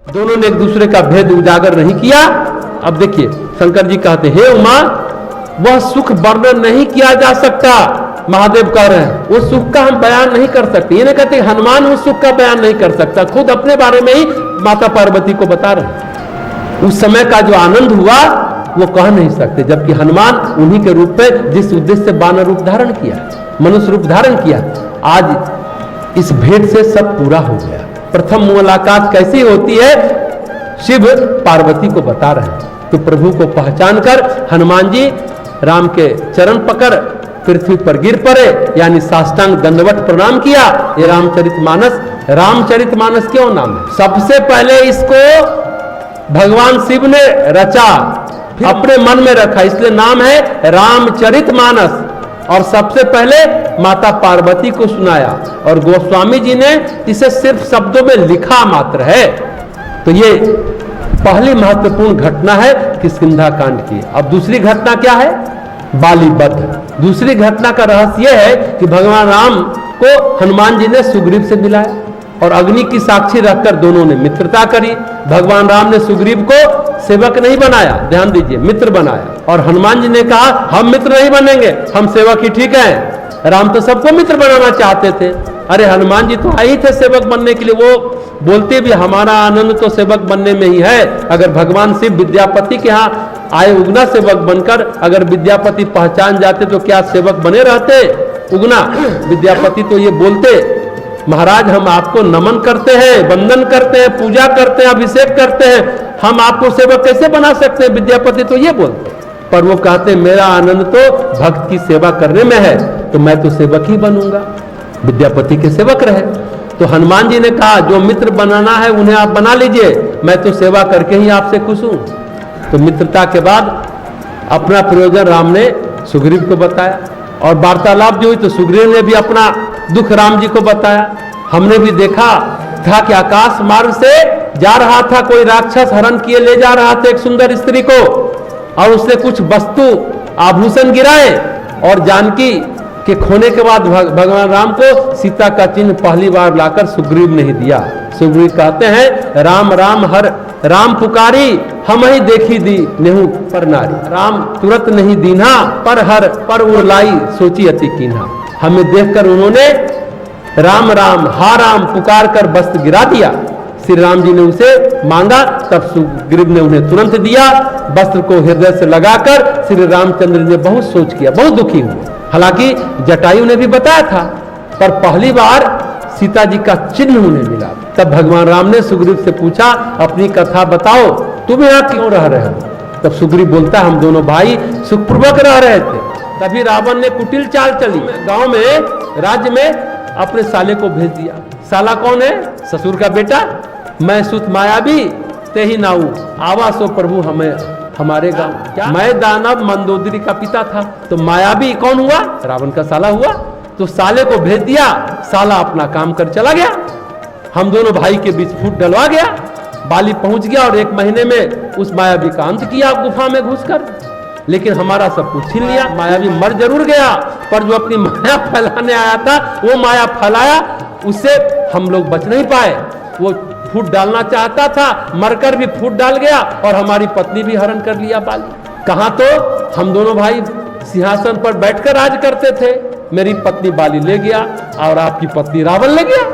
दोनों ने एक दूसरे का भेद उजागर नहीं किया। अब देखिए शंकर जी कहते हे उमा, वह सुख वर्णन नहीं किया जा सकता। महादेव कह रहे हैं वो सुख का हम बयान नहीं कर सकते। ये नहीं कहते हनुमान उस सुख का बयान नहीं कर सकता, खुद अपने बारे में ही माता पार्वती को बता रहे हैं। उस समय का जो आनंद हुआ वो कह नहीं सकते, जबकि हनुमान उन्हीं के रूप में जिस उद्देश्य से वानर रूप धारण किया, मनुष्य रूप धारण किया, आज इस भेंट से सब पूरा हो गया। प्रथम मुलाकात कैसी होती है शिव पार्वती को बता रहे हैं। तो प्रभु को पहचान कर हनुमान जी राम के चरण पकड़ पृथ्वी पर गिर पड़े, यानी साष्टांग दंडवत प्रणाम किया। ये रामचरितमानस क्यों नाम है? सबसे पहले इसको भगवान शिव ने रचा, अपने मन में रखा, इसलिए नाम है रामचरितमानस। और सबसे पहले माता पार्वती को सुनाया और गोस्वामी जी ने इसे सिर्फ शब्दों में लिखा मात्र है। तो ये पहली महत्वपूर्ण घटना है किष्किंधा कांड की। अब दूसरी घटना क्या है? बाली वध। दूसरी घटना का रहस्य यह है कि भगवान राम को हनुमान जी ने सुग्रीव से मिलाया और अग्नि की साक्षी रखकर दोनों ने मित्रता करी। भगवान राम ने सुग्रीव को सेवक नहीं बनाया, ध्यान दीजिए, मित्र बनाया। और हनुमान जी ने कहा हम मित्र नहीं बनेंगे, हम सेवक ही ठीक है। राम तो सबको मित्र बनाना चाहते थे। अरे हनुमान जी तो आए ही थे सेवक बनने के लिए। वो बोलते भी हमारा आनंद तो सेवक बनने में ही है। अगर भगवान शिव विद्यापति के यहाँ आए उगना सेवक बनकर, अगर विद्यापति पहचान जाते तो क्या सेवक बने रहते? उगना विद्यापति तो ये बोलते महाराज हम आपको नमन करते हैं, वंदन करते हैं, पूजा करते हैं, अभिषेक करते हैं, हम आपको सेवक कैसे बना सकते हैं? विद्यापति तो ये बोलते, पर वो कहते मेरा आनंद तो भक्त की सेवा करने में है, तो मैं तो सेवक ही बनूंगा। विद्यापति के सेवक रहे। तो हनुमान जी ने कहा जो मित्र बनाना है उन्हें आप बना लीजिए, मैं तो सेवा करके ही आपसे खुश हूं। तो मित्रता के बाद अपना प्रयोजन राम ने सुग्रीव को बताया और वार्तालाप जो हुई तो सुग्रीव ने भी अपना दुख राम जी को बताया। हमने भी देखा था कि आकाश मार्ग से जा रहा था कोई राक्षस, हरण किए ले जा रहा था एक सुंदर स्त्री को, और उसने कुछ वस्तु आभूषण गिराए और जानकी के खोने के बाद भगवान राम को सीता का चिन्ह पहली बार लाकर सुग्रीव ने ही दिया। सुग्रीव कहते हैं राम राम हर राम पुकारी, हम ही देखी दी नेहू पर नारी। राम तुरंत नहीं दीन्हा, पर हर पर उड़लाई सोची अति कीन्हा। हमें देखकर उन्होंने राम राम हा राम पुकार कर वस्त्र गिरा दिया। श्री राम जी ने उसे मांगा, तब सुग्रीव ने उन्हें तुरंत दिया। वस्त्र को हृदय से लगाकर श्री रामचंद्र ने बहुत सोच किया, बहुत दुखी हुए। हालांकि जटायु ने भी बताया था, पर पहली बार सीता जी का चिन्ह उन्हें मिला। तब भगवान राम ने सुग्रीव से पूछा अपनी कथा बताओ, तुम यहाँ क्यों रह रहे हो? तब सुग्रीव बोलता हम दोनों भाई सुखपूर्वक रह रहे थे, तभी रावण ने कुटिल चाल चली, गांव में राज्य में अपने साले को भेज दिया। साला कौन है? ससुर का बेटा। मैं सुत मायावी ते ही नाऊ, आवा सो प्रभु हमें हमारे गांव। क्या मैं दानव मंदोदरी का पिता था, तो मायावी कौन हुआ? रावण का साला हुआ। तो साले को भेज दिया, साला अपना काम कर चला गया। हम दोनों भाई के बीच फूट डलवा गया। बाली पहुंच गया और 1 महीने में उस मायावी का अंत किया गुफा में घुसकर, लेकिन हमारा सब कुछ छीन लिया। मायावी मर जरूर गया, पर जो अपनी माया फैलाने आया था वो माया फैलाया, उससे हम लोग बच नहीं पाए। वो फूट डालना चाहता था, मरकर भी फूट डाल गया और हमारी पत्नी भी हरण कर लिया बाली। कहां तो हम दोनों भाई सिंहासन पर बैठकर राज करते थे, मेरी पत्नी बाली ले गया और आपकी पत्नी रावण ले गया।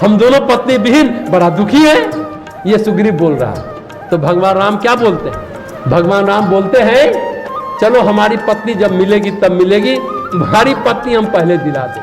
हम दोनों पत्नी विहीन बड़ा दुखी है। ये सुग्रीव बोल रहा है। तो भगवान राम क्या बोलते हैं? भगवान राम बोलते हैं चलो हमारी पत्नी जब मिलेगी तब मिलेगी, तुम्हारी पत्नी हम पहले दिला दें।